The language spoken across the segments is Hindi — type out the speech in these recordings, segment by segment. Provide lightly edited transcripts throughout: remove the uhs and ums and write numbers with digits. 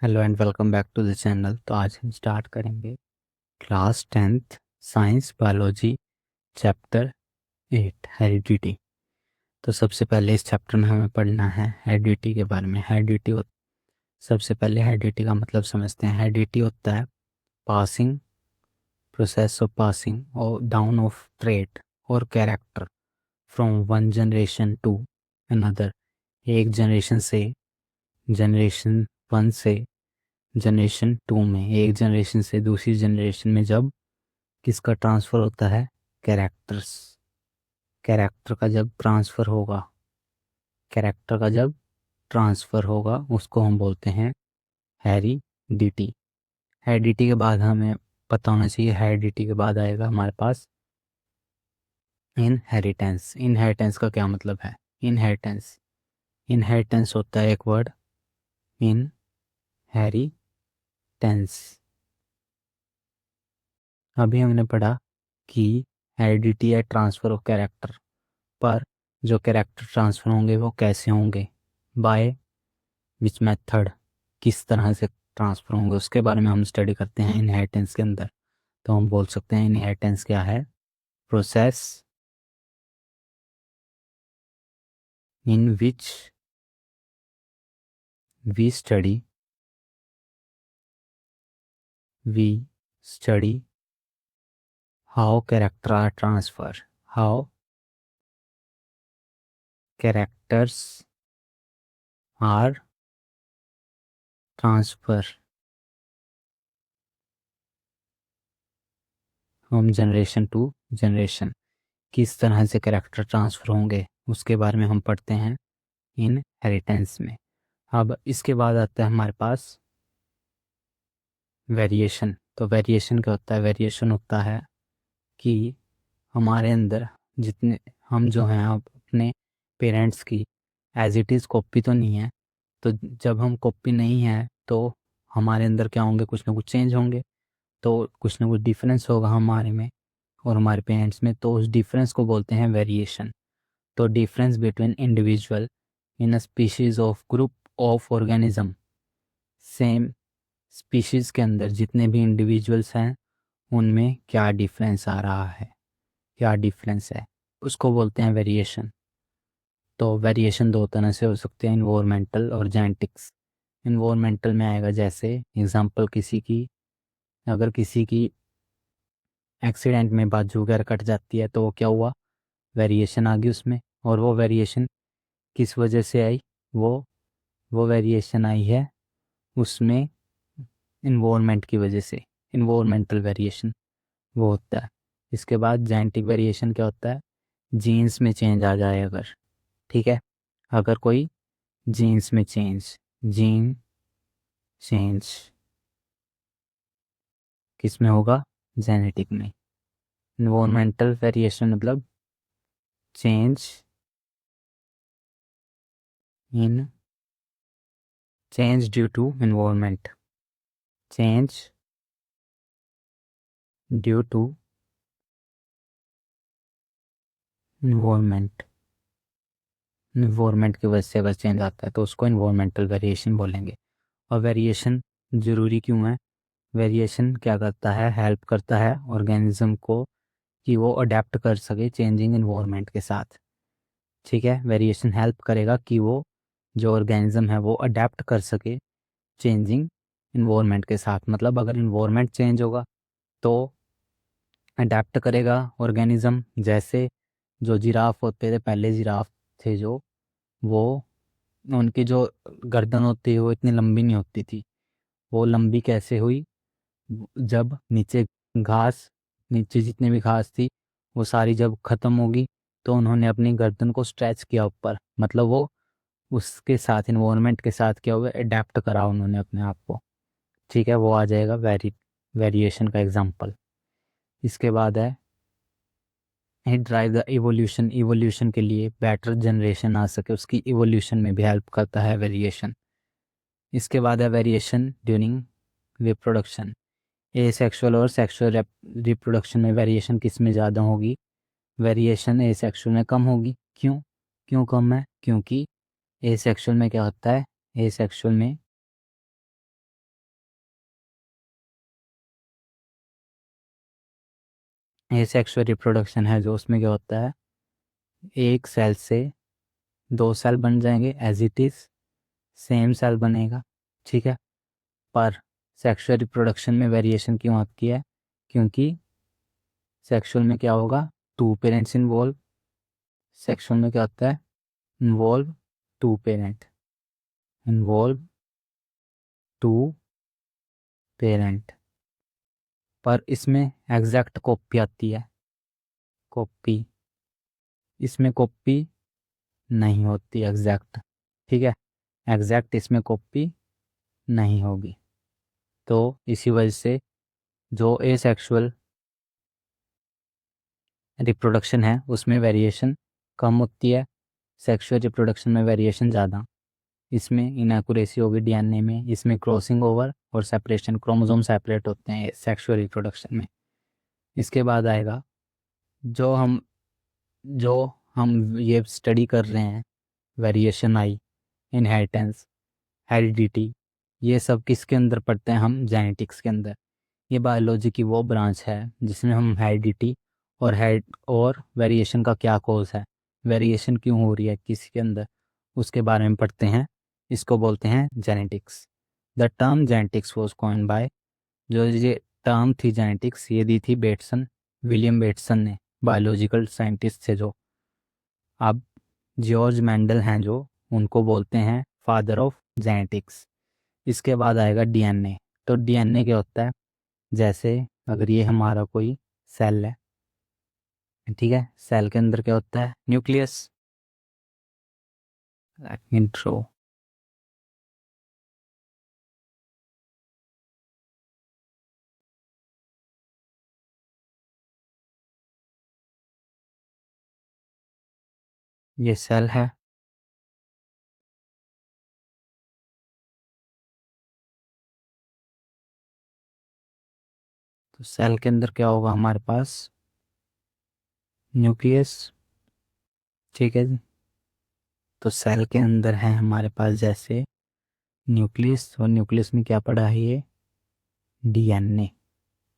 Hello and welcome back to the channel. तो आज हम स्टार्ट करेंगे class 10th science biology chapter 8 heredity. तो सबसे पहले इस चैप्टर में हमें पढ़ना है हेरिडिटी के बारे में। सबसे पहले हेरिडिटी का मतलब समझते हैं। हेरिडिटी होता है पासिंग, प्रोसेस ऑफ पासिंग और डाउन ऑफ ट्रेट और character from one generation to another. एक जनरेशन वन से जनरेशन टू में, एक जनरेशन से दूसरी जनरेशन में जब किसका ट्रांसफ़र होता है, कैरेक्टर का जब ट्रांसफ़र होगा, उसको हम बोलते हैं हेरिडिटी। हेरिडिटी के बाद हमें पता होना चाहिए, हेरिडिटी के बाद आएगा हमारे पास इनहेरिटेंस। इनहेरिटेंस का क्या मतलब है? इनहेरिटेंस होता है एक वर्ड, इनहेरिटेंस। अभी हमने पढ़ा कि हेरिडिटी है ट्रांसफ़र ऑफ कैरेक्टर, पर जो कैरेक्टर ट्रांसफ़र होंगे वो कैसे होंगे, बाय विच मेथड, किस तरह से ट्रांसफ़र होंगे, उसके बारे में हम स्टडी करते हैं इनहेरिटेंस के अंदर। तो हम बोल सकते हैं इनहेरिटेंस क्या है? Process in which we study how character are transfer how characters are transfer from generation to generation. किस तरह से कैरेक्टर ट्रांसफ़र होंगे उसके बारे में हम पढ़ते हैं इनहेरिटेंस में। अब इसके बाद आता है हमारे पास वेरिएशन। तो वेरिएशन क्या होता है? वेरिएशन होता है कि हमारे अंदर जितने हम जो हैं अब अपने पेरेंट्स की एज इट इज़ कॉपी तो नहीं है। तो जब हम कॉपी नहीं है तो हमारे अंदर क्या होंगे, कुछ ना कुछ चेंज होंगे। तो कुछ ना कुछ डिफरेंस होगा हमारे में और हमारे पेरेंट्स में, तो उस डिफरेंस को बोलते हैं वेरिएशन। तो difference between individual in a species of group of organism. Same species के अंदर जितने भी इंडिविजुअल्स हैं उनमें क्या डिफरेंस आ रहा है, क्या डिफरेंस है, उसको बोलते हैं वेरिएशन। तो वेरिएशन दो तरह से हो सकते हैं, इन्वायरमेंटल और जेनेटिक्स। इन्वायरमेंटल में आएगा जैसे एग्जांपल, अगर किसी की एक्सीडेंट में बाजू वगैरह कट जाती है तो वो क्या हुआ, वेरिएशन आ गई उसमें। और वो वेरिएशन किस वजह से आई, वो वेरिएशन आई है उसमें इन्वायरमेंट की वजह से। इन्वायरमेंटल वेरिएशन वो होता है। इसके बाद जेनेटिक वेरिएशन क्या होता है? जीन्स में चेंज आ जाए अगर, ठीक है, अगर कोई जीन्स में जीन चेंज किस में होगा? जेनेटिक में। इन्वायरमेंटल वेरिएशन मतलब change in change due to environment, change due to environment. Environment की वजह से अगर चेंज आता है तो उसको इन्वायरमेंटल वेरिएशन बोलेंगे। और वेरिएशन ज़रूरी क्यों है? वेरिएशन क्या करता है? हेल्प करता है ऑर्गेनिज्म को कि वो अडेप्ट कर सके चेंजिंग इन्वायरमेंट के साथ। ठीक है, वेरिएशन हेल्प करेगा कि वो जो ऑर्गेनिज्म है वो अडेप्ट कर सके चेंजिंग इन्वायरमेंट के साथ। मतलब अगर इन्वायरमेंट चेंज होगा तो अडेप्ट करेगा ऑर्गेनिज्म। जैसे जो जिराफ होते थे पहले, जिराफ थे जो, वो उनकी जो गर्दन होती है वो इतनी लंबी नहीं होती थी। वो लंबी कैसे हुई? जब नीचे जितनी भी घास थी वो सारी जब ख़त्म होगी तो उन्होंने अपनी गर्दन को स्ट्रेच किया ऊपर। मतलब वो उसके साथ, इन्वायरमेंट के साथ क्या हुआ, अडेप्ट करा उन्होंने अपने आप को। ठीक है, वो आ जाएगा वेरिएशन का एग्जांपल। इसके बाद है it drive the evolution. Evolution के लिए बेटर जनरेशन आ सके उसकी इवोल्यूशन में भी हेल्प करता है वेरिएशन। इसके बाद है वेरिएशन ड्यूरिंग रिप्रोडक्शन। ए सेक्सुअल और सेक्सुअल रिप्रोडक्शन में वेरिएशन किस में ज़्यादा होगी? वेरिएशन ए सेक्सुअल में कम होगी। क्यों कम है? क्योंकि ए सेक्सुअल में क्या होता है, ए सेक्सुअल में ये सेक्सुअल रिप्रोडक्शन है जो उसमें क्या होता है, एक सेल से 2 सेल बन जाएंगे as it is, same cell बनेगा, ठीक है। पर सेक्सुअल रिप्रोडक्शन में वेरिएशन क्यों आती है, क्योंकि सेक्सुअल में क्या होगा, 2 पेरेंट्स इन्वॉल्व, सेक्सुअल में क्या होता है, इन्वॉल्व 2 पेरेंट, इन्वॉल्व 2 पेरेंट। पर इसमें एग्जैक्ट कॉपी आती है, कॉपी, इसमें कॉपी नहीं होती एग्जैक्ट, ठीक है, एग्जैक्ट इसमें कॉपी नहीं होगी। तो इसी वजह से जो एसेक्सुअल रिप्रोडक्शन है उसमें वेरिएशन कम होती है, सेक्सुअल रिप्रोडक्शन में वेरिएशन ज़्यादा। इसमें इनएक्यूरेसी होगी डीएनए में, इसमें क्रॉसिंग ओवर और सेपरेशन, क्रोमोसोम सेपरेट होते हैं सेक्सुअल रिप्रोडक्शन में। इसके बाद आएगा जो हम ये स्टडी कर रहे हैं, वेरिएशन आई, इनहेरिटेंस, हेरिडिटी, ये सब किसके अंदर पढ़ते हैं हम, जेनेटिक्स के अंदर। ये बायोलॉजी की वो ब्रांच है जिसमें हम हेरिडिटी और वेरिएशन का क्या कॉज है, वेरिएशन क्यों हो रही है किसी के अंदर, उसके बारे में पढ़ते हैं। इसको बोलते हैं genetics. The term genetics was coined bye, जो ये टर्म थी जेनेटिक्स ये दी थी बेटसन, विलियम बेटसन ने, बायोलॉजिकल साइंटिस्ट थे जो। अब जॉर्ज मेंडल हैं जो, उनको बोलते हैं फादर ऑफ जेनेटिक्स। इसके बाद आएगा डीएनए। तो डीएनए क्या होता है, जैसे अगर ये हमारा कोई सेल है, ठीक है, सेल के अंदर क्या होता है, न्यूक्लियस, इंट्रो, ये सेल है, तो सेल के अंदर क्या होगा हमारे पास, न्यूक्लियस, ठीक है जी। तो सेल के अंदर है हमारे पास जैसे न्यूक्लियस, और न्यूक्लियस में क्या पड़ा है, ये डीएनए,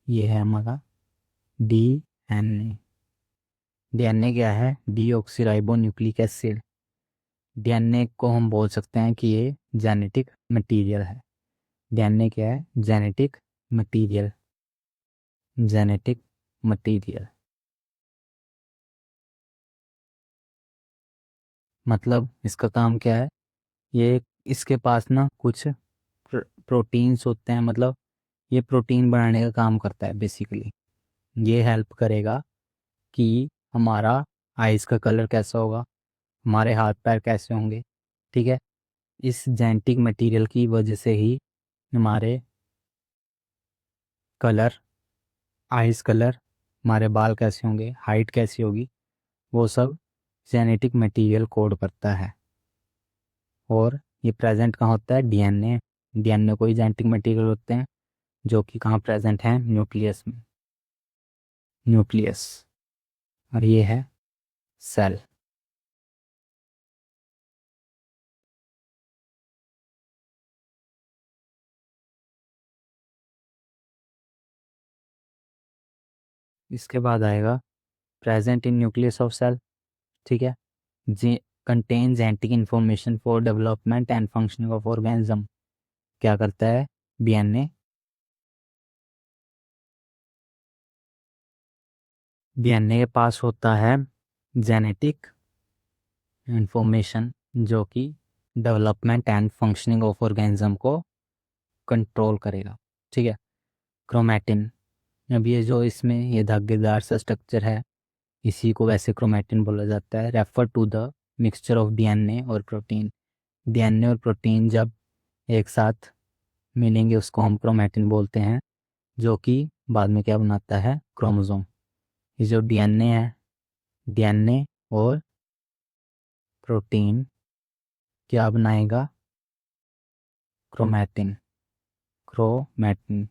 ये है हमारा डीएनए। डीएनए क्या है, डीऑक्सीराइबो न्यूक्लिक एसिड। डीएनए को हम बोल सकते हैं कि ये जेनेटिक मटेरियल है। डीएनए क्या है, जेनेटिक मटेरियल, जेनेटिक मटेरियल, मतलब इसका काम क्या है, ये इसके पास ना कुछ प्रोटीन्स होते हैं, मतलब ये प्रोटीन बनाने का काम करता है बेसिकली। ये हेल्प करेगा कि हमारा आइज़ का कलर कैसा होगा, हमारे हाथ पैर कैसे होंगे, ठीक है। इस जेनेटिक मटेरियल की वजह से ही हमारे कलर, आइज़ कलर, हमारे बाल कैसे होंगे, हाइट कैसी होगी, वो सब जेनेटिक मटेरियल कोड करता है। और ये प्रेजेंट कहाँ होता है, डीएनए, डीएनए कोई जेनेटिक मटेरियल होते हैं जो कि कहाँ प्रेजेंट हैं, न्यूक्लियस में, न्यूक्लियस। और ये है सेल। इसके बाद आएगा present in nucleus of cell, ठीक है, they contain genetic information for development and functioning of organism. क्या करता है डीएनए, डीएनए के पास होता है जेनेटिक इंफॉर्मेशन जो कि development and functioning of organism को कंट्रोल करेगा, ठीक है। क्रोमैटिन, अब ये जो इसमें ये धागेदार सा स्ट्रक्चर है, इसी को वैसे क्रोमैटिन बोला जाता है। Refer to the mixture of DNA और प्रोटीन। डीएनए और प्रोटीन जब एक साथ मिलेंगे उसको हम क्रोमैटिन बोलते हैं, जो कि बाद में क्या बनाता है, क्रोमोसोम। ये जो डीएनए है, डीएनए और प्रोटीन क्या बनाएगा, क्रोमैटिन, क्रोमैटिन।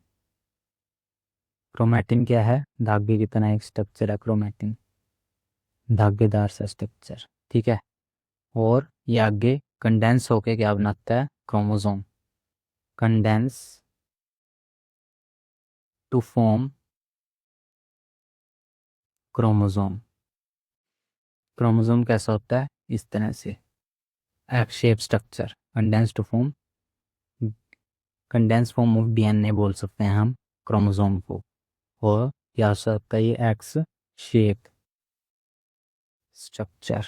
क्रोमैटिन क्या है, धागे की तरह एक स्ट्रक्चर है क्रोमैटिन, धागेदार सा स्ट्रक्चर, ठीक है। और ये आगे कंडेंस होके क्या बनाता है, chromosome, condense to form chromosome. Chromosome कैसा होता है? इस तरह से F shape structure, condense form of DNA बोल सकते हैं हम क्रोमोसोम को, और या हो सकता है ये एक्स शेप स्ट्रक्चर।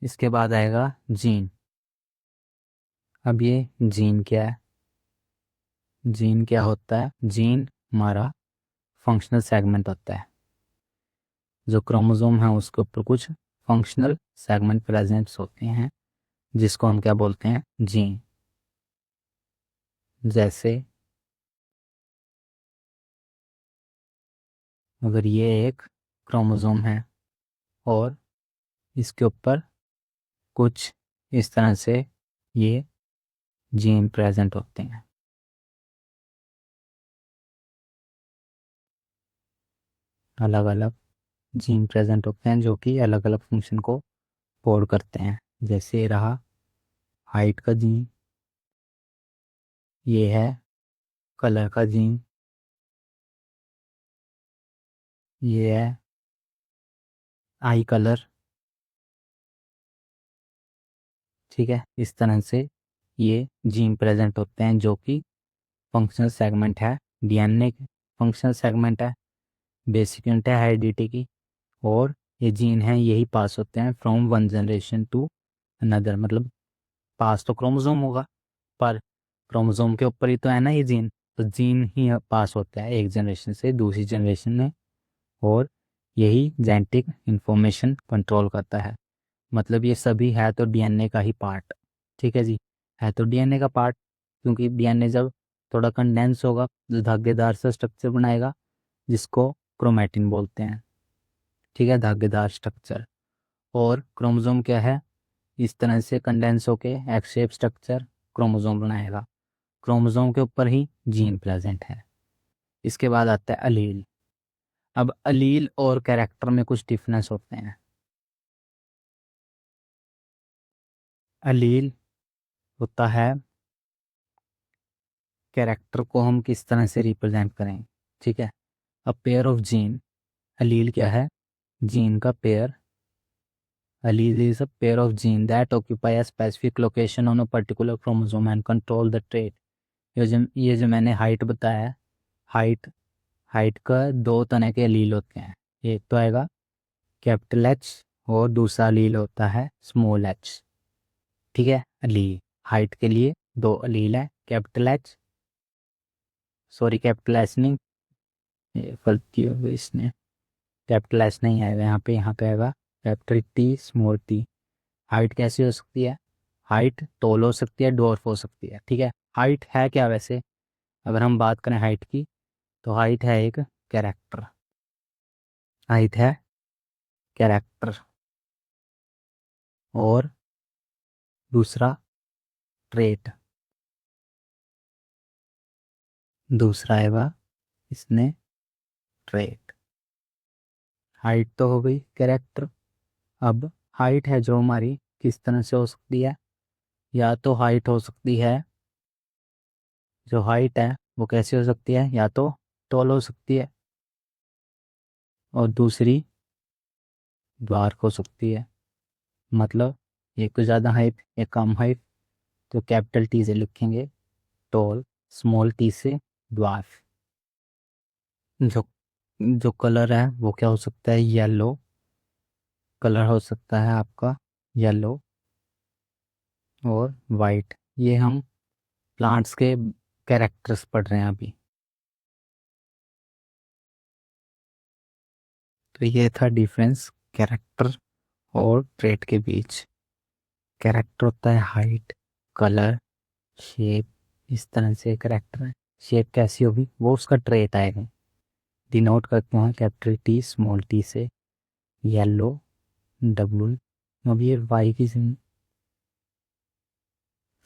इसके बाद आएगा जीन। अब ये जीन क्या है? जीन क्या होता है? जीन हमारा फंक्शनल सेगमेंट होता है। जो क्रोमोसोम है उसके ऊपर कुछ फंक्शनल सेगमेंट प्रेजेंट्स होते हैं जिसको हम क्या बोलते हैं? जीन। जैसे अगर ये एक क्रोमोसोम है और इसके ऊपर कुछ इस तरह से ये जीन प्रेजेंट होते हैं। अलग अलग जीन प्रेजेंट होते हैं जो कि अलग अलग फंक्शन को कोड करते हैं। जैसे रहा हाइट का जीन, ये है कलर का जीन, ये है आई कलर। ठीक है, इस तरह से ये जीन प्रेजेंट होते हैं जो कि फंक्शनल सेगमेंट है डीएनए के, फंक्शनल सेगमेंट है, बेसिक यूनिट है हेरिडिटी की, और ये जीन हैं यही पास होते हैं from one generation to another. मतलब पास तो क्रोमोसोम होगा पर क्रोमोसोम के ऊपर ही तो है ना ये जीन, तो जीन ही पास होता है एक जनरेशन से दूसरी जनरेशन में, और यही जेनेटिक इंफॉर्मेशन कंट्रोल करता है। मतलब ये सभी है तो डीएनए का ही पार्ट। ठीक है जी, है तो डीएनए का पार्ट, क्योंकि डीएनए जब थोड़ा कंडेंस होगा तो धागेदार सा स्ट्रक्चर बनाएगा जिसको क्रोमैटिन बोलते हैं। ठीक है, धागेदार स्ट्रक्चर। और क्रोमोसोम क्या है? इस तरह से कंडेंस होके एक्स शेप स्ट्रक्चर क्रोमोसोम बनाएगा। क्रोमोसोम के ऊपर ही जीन प्रेजेंट है। इसके बाद आता है अलील। अब अलील और कैरेक्टर में कुछ डिफरेंस होते हैं। अलील होता है कैरेक्टर को हम किस तरह से रिप्रेजेंट करें। ठीक है, अ पेयर ऑफ जीन। अलील क्या है? जीन का pair. Allele is a pair of genes that occupy a specific location on a particular chromosome and control the trait. ये जो मैंने हाइट बताया है, हाइट हाइट का दो तरह के अलील होते हैं। एक तो आएगा कैपिटल एच और दूसरा अलील होता है स्मॉल एच। ठीक है, अलील हाइट के लिए दो अलील है, capital H, sorry capital H नहीं, ये गलती हो गई, इसने कैपिटल एच नहीं आएगा यहाँ पे आएगा capital T small T. Height कैसी हो सकती है? हाइट टॉल हो सकती है, डॉर्फ हो सकती है। ठीक है, हाइट है क्या वैसे? अगर हम बात करें हाइट की तो हाइट है एक कैरेक्टर, हाइट है कैरेक्टर, और दूसरा ट्रेट, दूसरा आएगा इसने ट्रेट। हाइट तो हो गई कैरेक्टर। अब हाइट है जो हमारी किस तरह से हो सकती है? या तो हाइट हो सकती है, जो हाइट है वो कैसी हो सकती है? या तो टॉल हो सकती है, और दूसरी द्वार्क हो सकती है। मतलब एक तो ज़्यादा हाइट एक कम हाइट, तो कैपिटल टी से लिखेंगे टॉल, स्मॉल टी से ड्वार्फ। जो जो कलर है वो क्या हो सकता है? येलो कलर हो सकता है आपका, येलो और वाइट। ये हम प्लांट्स के कैरेक्टर्स पढ़ रहे हैं अभी। तो ये था डिफरेंस कैरेक्टर और ट्रेट के बीच। कैरेक्टर होता है हाइट, कलर, शेप, इस तरह से कैरेक्टर है। शेप कैसी होगी वो उसका ट्रेट आएगा। डिनोट करते हैं कैपिटल टी स्मॉल टी से, येलो डब्लू। अब ये वाई की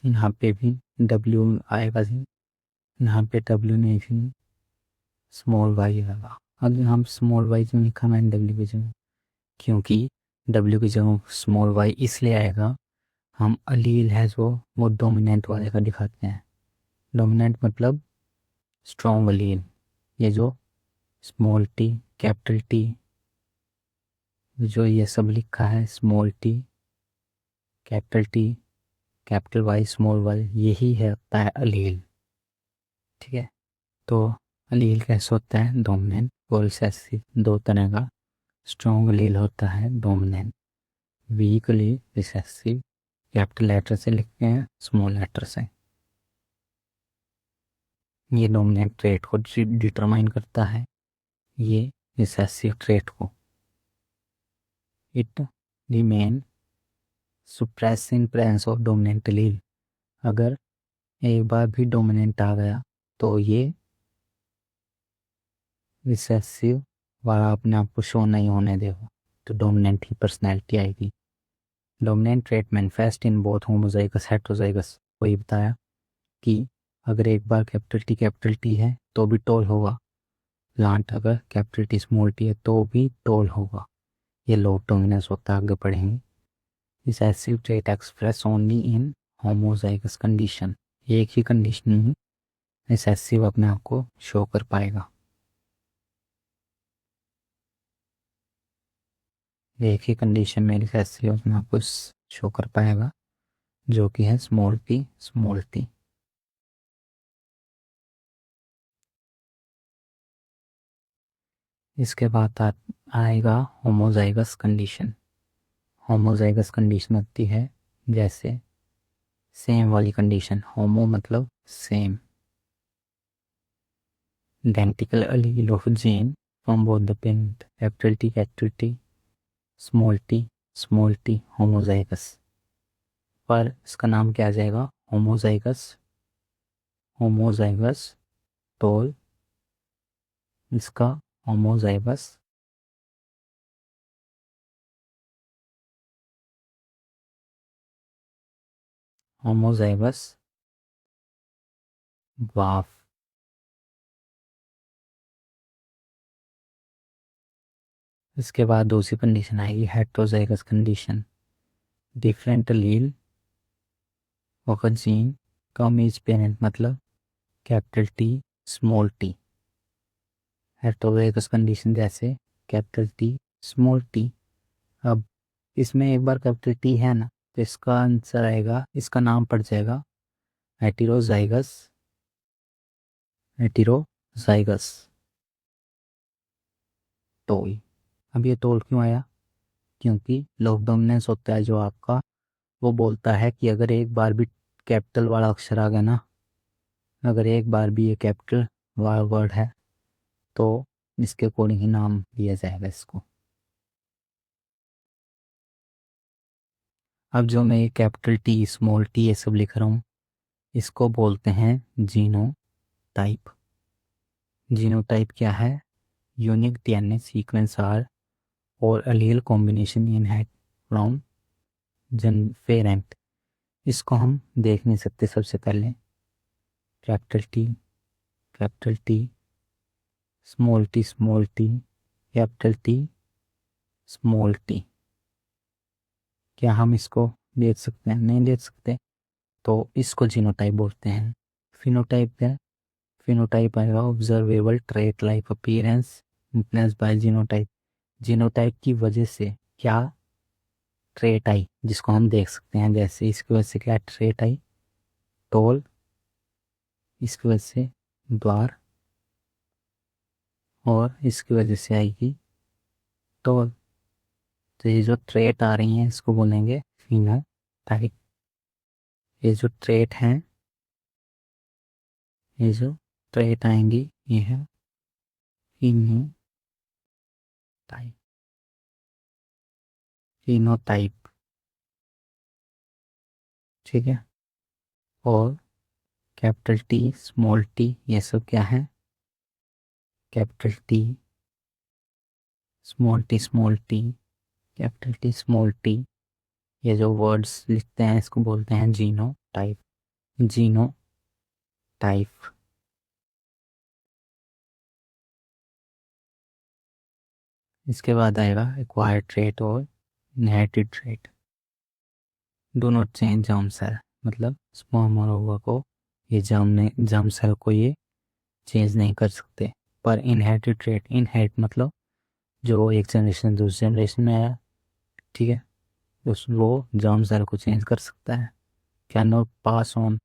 यहाँ पे भी डब्ल्यू आएगा जी, यहाँ पे डब्ल्यू नहीं थी, स्मॉल वाई आएगा। अगर हम स्मॉल वाई क्यों लिखा मैंने डब्ल्यू की जगह? क्योंकि डब्ल्यू की जगह स्मॉल वाई इसलिए आएगा, हम अलील है जो वो डोमिनेंट वाले का दिखाते हैं। डोमिनेंट मतलब स्ट्रॉन्ग अलील। ये जो स्मॉल टी कैपिटल टी, जो ये सब लिखा है small T, capital T, capital Y, small Y, यही है होता है अलील। ठीक है, तो अलील कैसे होता है? डोमिनेंट और रिसेसिव, दो तरह का। स्ट्रॉन्ग अलील होता है dominant, weak allele recessive. Capital letter से लिखते हैं, स्मॉल लेटर से। ये डोमिनेंट ट्रेट को डिटरमाइन करता है, ये रिसेसिव ट्रेट को। It remain suppress in presence of dominant अलील। अगर एक बार भी डोमिनेंट आ गया तो ये रिसेसिव वाला अपने आप को शो नहीं होने देगा, तो डोमिनेंट ही पर्सनैलिटी आएगी। Dominant trait manifest in both homozygous heterozygous. वही बताया कि अगर एक बार कैपिटल टी है तो भी टॉल होगा प्लांट, अगर कैपिटल टी स्मॉल टी है तो भी टॉल होगा। ये लोग डोमिनेंस होता है, आगे पढ़ेंगे। Recessive trait express only in homozygous condition. एक ही कंडीशन में रिसेसिव अपने आप को शो कर पाएगा, एक ही कंडीशन में रिसेसिव अपने आप को शो कर पाएगा, जो कि है स्मॉल टी स्मॉल टी। इसके बाद आएगा होमोजाइगस कंडीशन। होमोजाइगस कंडीशन आती है जैसे सेम वाली कंडीशन, होमो मतलब same, identical allele of gene from both the parent, capital T, small t, homozygous। पर इसका नाम क्या आ जाएगा? होमोजाइगस टोल, इसका होमोजाइगस वाफ। इसके बाद दूसरी कंडीशन आएगी heterozygous condition. Different allele of a gene come is parent, मतलब capital T small T. Heterozygous condition जैसे कैपिटल टी स्मॉल टी। अब इसमें एक बार कैपिटल टी है ना, तो इसका आंसर आएगा, इसका नाम पड़ जाएगा हेटेरोजाइगस टोल। अब ये टोल क्यों आया? क्योंकि लॉग डोमिनेंस होता है जो आपका, वो बोलता है कि अगर एक बार भी कैपिटल वाला अक्षर आ गया ना, अगर एक बार भी ये कैपिटल वाला वर्ड है तो इसके अकॉर्डिंग ही नाम दिया जाएगा इसको। अब जो मैं ये कैपिटल टी स्मॉल टी ये सब लिख रहा हूँ, इसको बोलते हैं जीनोटाइप। जीनोटाइप क्या है? यूनिक डीएनए सीक्वेंस आर और अलील कॉम्बिनेशन इनहेरिट फ्रॉम पेरेंट। इसको हम देख नहीं सकते। सबसे पहले capital T small T capital T small T, क्या हम इसको देख सकते हैं? नहीं देख सकते, तो इसको जीनोटाइप बोलते हैं। फिनोटाइप क्या है? फिनोटाइप आएगा observable trait like appearance influenced by genotype. Genotype की वजह से क्या ट्रेट आई जिसको हम देख सकते हैं, जैसे इसकी वजह से क्या ट्रेट आई? टोल, इसकी वजह से द्वार, और इसकी वजह से आएगी टोल। तो ये जो ट्रेट आ रही हैं इसको बोलेंगे फिनोटाइप। ये जो ट्रेट हैं, ये जो ट्रेट आएंगी ये है फिनोटाइप। फिनोटाइप, ठीक है। और कैपिटल टी स्मॉल टी ये सब क्या है? Capital T small T capital T small T, ये जो वर्ड्स लिखते हैं इसको बोलते हैं जीनोटाइप। जीनोटाइप। इसके बाद आएगा एक्वायर्ड ट्रेट और inherited trait. Do not change germ cell, मतलब स्पर्म और ओवा को, ये जर्म सेल को ये चेंज नहीं कर सकते। पर इनहेरिटेड ट्रेट, इनहेरिट मतलब जो एक जनरेशन दूसरी जनरेशन में आया, ठीक है, उस वो जर्म सेल को चेंज कर सकता है। कैन नॉट पास ऑन,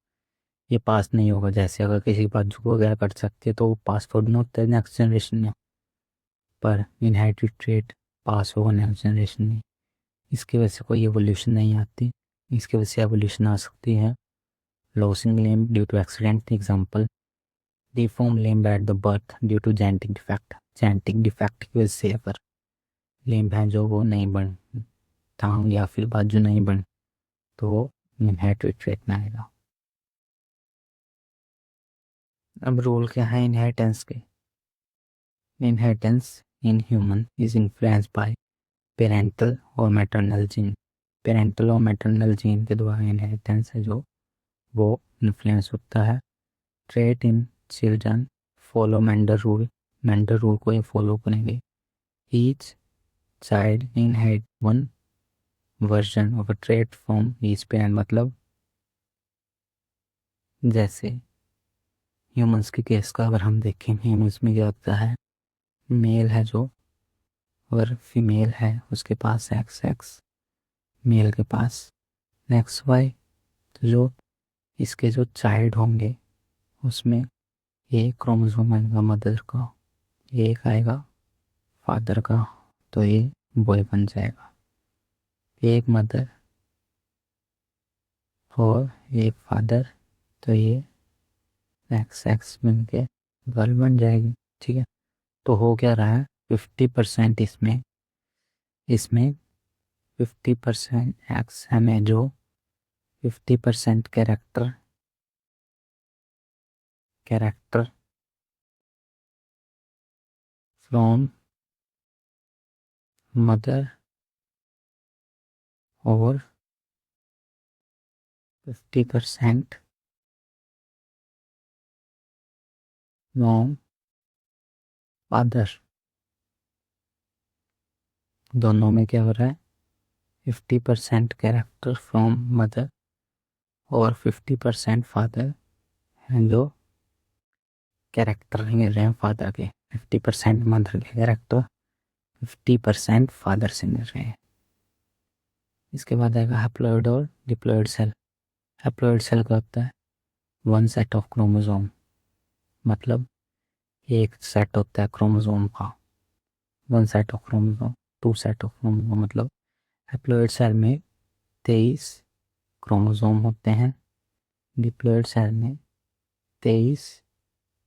ये पास नहीं होगा। जैसे अगर किसी के पास जुआ वगैरह कर सकती है तो वो पास थोड़ी ना होता है नेक्स्ट जनरेशन में, पर इनहेरिटेड ट्रेट पास होगा नेक्स्ट जनरेशन में। इसकी वजह से कोई एवोल्यूशन नहीं आती। इसकी वजह से एवोल्यूशन आ सकती है losing limb due to accident, example deform limb at the birth due to genetic defect. Genetic defect की वजह से अगर लिम्ब है जो वो नहीं बन, टांग या फिर बाजू नहीं बन, तो वो इनहेरिटेड ट्रेट में आएगा। अब रोल क्या है इनहेरिटेंस के? Inheritance in human is influenced by parental और मैटरनल जीन। पेरेंटल और मैटरनल जीन के द्वारा इनहेरिटेंस है जो वो इन्फ्लुएंस होता है। Trait in children follow Mendel rule. Mendel rule को ये फॉलो करेंगे। Each child inherit one version of a trait from each parent, मतलब जैसे ह्यूमंस के केस का अगर हम देखें, ह्यूमंस में क्या होता है, मेल है जो, अगर फीमेल है उसके पास एक्स एक्स, मेल के पास एक्स वाई, तो जो इसके जो चाइल्ड होंगे उसमें एक क्रोमोसोम आएगा मदर का, एक आएगा फादर का, तो ये बॉय बन जाएगा। एक मदर और एक फादर, तो ये एक्स एक्स बन के गर्ल बन जाएगी। ठीक है, तो हो क्या रहा है, 50% इसमें इसमें 50% एक्स है में जो 50% कैरेक्टर कैरेक्टर फ्रॉम मदर और 50% फ्रॉम फादर। दोनों में क्या हो रहा है, 50% कैरेक्टर फ्रॉम मदर और 50% फादर हैं जो कैरेक्टर मिल रहे हैं फादर के। 50% मदर के कैरेक्टर 50% फादर से मिल रहे हैं। इसके बाद आएगा हैप्लॉइड और डिप्लॉइड सेल। हैप्लॉइड सेल का होता है वन सेट ऑफ क्रोमोसोम, मतलब एक सेट होता है क्रोमोसोम का, one set of chromosome, two set of chromosome, मतलब हैप्लॉइड सेल में 23 क्रोमोसोम होते हैं। डिप्लॉइड सेल में 23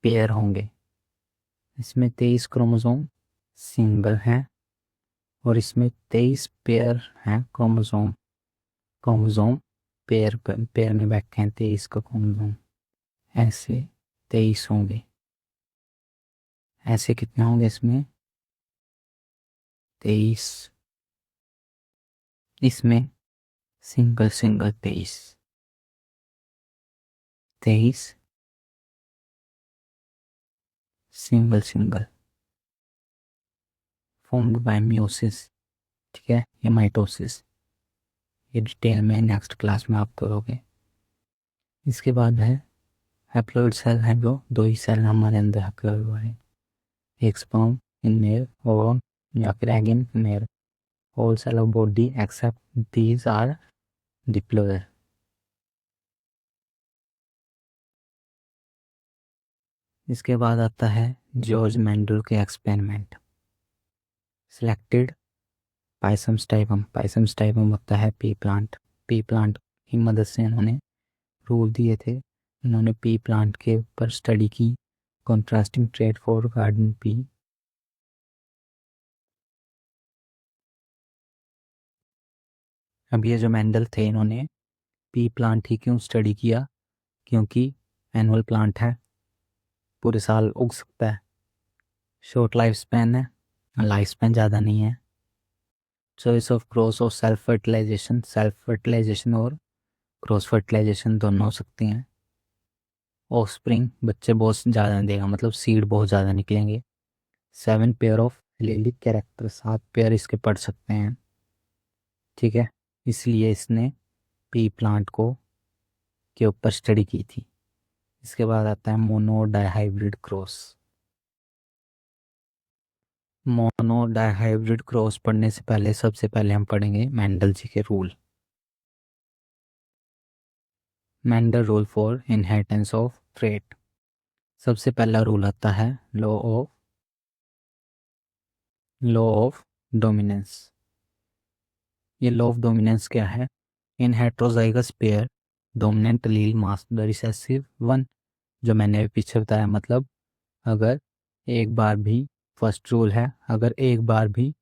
पेयर होंगे। इसमें 23 क्रोमोसोम सिंगल हैं और इसमें 23 पेयर हैं क्रोमोसोम। क्रोमोसोम पेयर पेयर में बैठे हैं 23 का क्रोमोसोम। ऐसे 23 होंगे। ऐसे कितने होंगे इसमें, 23। इसमें single single 23 23 single single formed by meiosis. ठीक है, ये माइटोसिस, ये डिटेल में नेक्स्ट क्लास में आप करोगे। इसके बाद है हैप्लॉइड सेल है जो दो ही सेल हमारे अंदर हैप्लॉइड हुआ है, एक स्पर्म इन मेल और या फिर egg in female. All cell of body except these are diploid. इसके बाद आता है जॉर्ज मेंडल के experiment. Selected pisum sativum. Pisum sativum होता है पी प्लांट। पी प्लांट की मदद से इन्होंने रूल दिए थे। इन्होंने पी प्लांट के ऊपर स्टडी की, contrasting trade for garden pea. अब ये जो मेंडल थे इन्होंने पी प्लांट ही क्यों स्टडी किया, क्योंकि एनुअल प्लांट है, पूरे साल उग सकता है, शॉर्ट लाइफ स्पैन है, लाइफ स्पैन ज़्यादा नहीं है। चॉइस ऑफ क्रॉस और सेल्फ फर्टिलाइजेशन और क्रॉस फर्टिलाइजेशन दोनों हो सकती हैं। ऑफस्प्रिंग बच्चे बहुत ज़्यादा देगा, मतलब सीड बहुत ज़्यादा निकलेंगे। 7 pair of allelic character, 7 pair इसके पढ़ सकते हैं। ठीक है, इसलिए इसने पी प्लांट को के ऊपर स्टडी की थी। इसके बाद आता है mono dihybrid cross. Mono dihybrid cross पढ़ने से पहले सबसे पहले हम पढ़ेंगे मेंडल जी के rule. Mendel rule for inheritance of trait. सबसे पहला रूल आता है लॉ ऑफ डोमिनेंस। ये लॉ ऑफ डोमिनेंस क्या है? In heterozygous pair dominant allele masks the recessive one. जो मैंने अभी पीछे बताया, मतलब अगर एक बार भी, फर्स्ट रूल है, अगर एक बार भी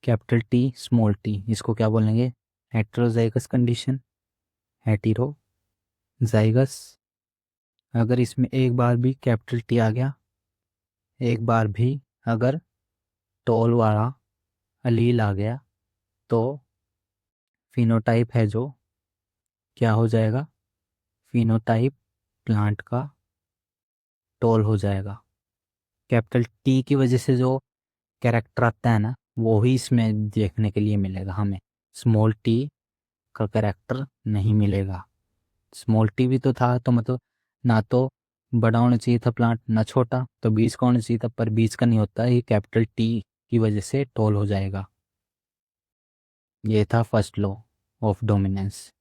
कैपिटल टी स्मॉल टी, इसको क्या बोलेंगे? Heterozygous condition, heterozygous. अगर इसमें एक बार भी कैपिटल टी आ गया, एक बार भी अगर टॉल वाला अलील आ गया, तो फिनोटाइप है जो क्या हो जाएगा? फिनोटाइप प्लांट का टॉल हो जाएगा। कैपिटल टी की वजह से जो कैरेक्टर आता है ना, वो ही इसमें देखने के लिए मिलेगा हमें। स्मॉल टी का कैरेक्टर नहीं मिलेगा। स्मॉल टी भी तो था, तो मतलब ना तो बड़ा होना चाहिए था प्लांट, ना छोटा, तो बीच का होना चाहिए था, पर बीच का नहीं होता। ये कैपिटल टी की वजह से टॉल हो जाएगा। ये था फर्स्ट लॉ ऑफ डोमिनेंस।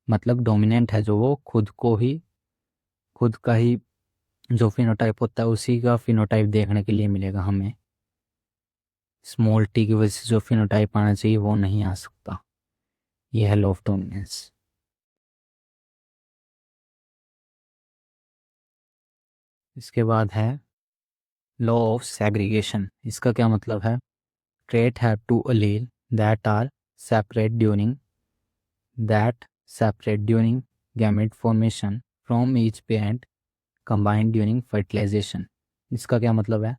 मतलब डोमिनेंट है जो, वो खुद का ही जो फिनोटाइप होता है उसी का फिनोटाइप देखने के लिए मिलेगा हमें। स्मॉल टी की वजह से जो फिनोटाइप आना चाहिए वो नहीं आ सकता। यह है लॉ ऑफ डोमिनेंस। इसके बाद है लॉ ऑफ सेग्रीगेशन। इसका क्या मतलब है? Trait have two allele that are separate during gamete formation from each parent combined during fertilization. इसका क्या मतलब है?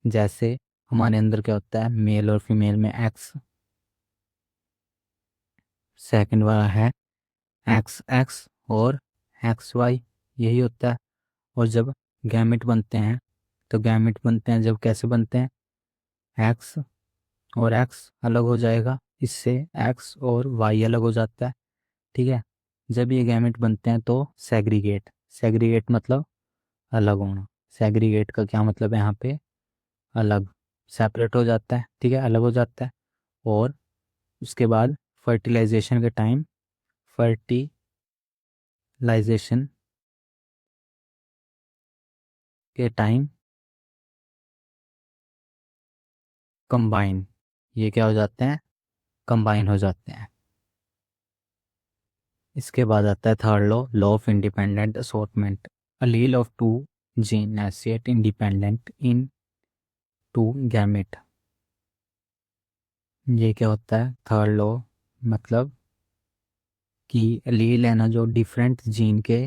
जैसे हमारे अंदर क्या होता है, मेल और फीमेल में एक्स, सेकंड वाला है एक्स एक्स और एक्स वाई, यही होता है। और जब गैमेट बनते हैं, तो गैमेट बनते हैं जब कैसे बनते हैं? एक्स और एक्स अलग हो जाएगा, इससे एक्स और वाई अलग हो जाता है। ठीक है। जब ये गैमेट बनते हैं तो सेग्रीगेट मतलब अलग होना। सेग्रीगेट का क्या मतलब है यहाँ पे? अलग, सेपरेट हो जाता है। ठीक है, अलग हो जाता है। और उसके बाद फर्टिलाइजेशन के टाइम फर्टिलाइजेशन के टाइम कंबाइन, ये क्या हो जाते हैं? कंबाइन हो जाते हैं। इसके बाद आता है third law of independent assortment. Allele of two gene assort independent into gamete. ये क्या होता है? थर्ड लॉ मतलब कि अलील है ना, जो डिफरेंट जीन के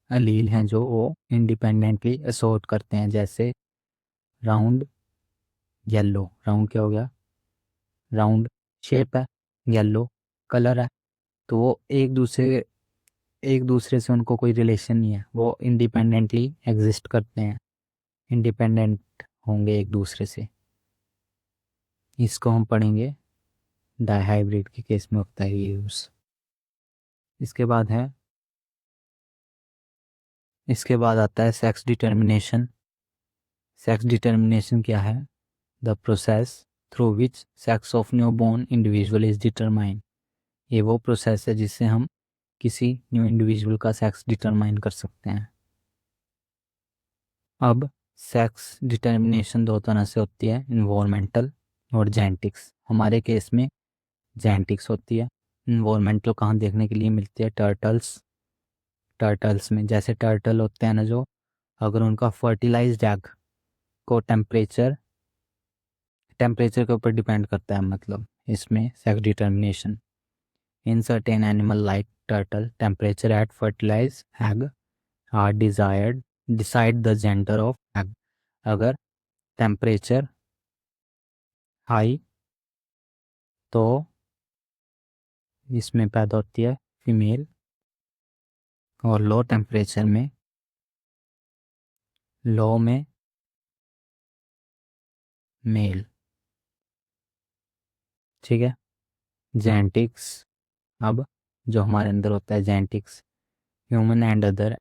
अलील हैं जो वो इंडिपेंडेंटली असॉर्ट करते हैं। जैसे राउंड येलो, राउंड क्या हो गया? राउंड शेप है, येलो कलर है, तो वो एक दूसरे से उनको कोई रिलेशन नहीं है, वो इंडिपेंडेंटली एग्जिस्ट करते हैं, इंडिपेंडेंट होंगे एक दूसरे से। इसको हम पढ़ेंगे डाइहाइब्रिड के केस में होता है ये यूज। इसके बाद है, इसके बाद आता है सेक्स डिटर्मिनेशन। सेक्स डिटर्मिनेशन क्या है? The process through which sex of new born individual is determine. ये वो प्रोसेस है जिससे हम किसी न्यू इंडिविजुअल का सेक्स डिटरमाइन कर सकते हैं। अब सेक्स डिटर्मिनेशन दो तरह से होती है, इन्वायरमेंटल और जेनेटिक्स। हमारे केस में जेनेटिक्स होती है। इन्वायरमेंटल कहाँ देखने के लिए मिलती है? टर्टल्स में। जैसे टर्टल होते हैं ना, जो अगर उनका फर्टिलाइज्ड एग को टेम्परेचर के ऊपर डिपेंड करता है, मतलब इसमें sex determination. In certain animal like turtle temperature at fertilize egg are decide the gender of egg. अगर टेम्परेचर हाई तो इसमें पैदा होती है फीमेल, और लो टेम्परेचर में मेल। ठीक है। जेनेटिक्स, अब जो हमारे अंदर होता है जेनेटिक्स, ह्यूमन एंड अदर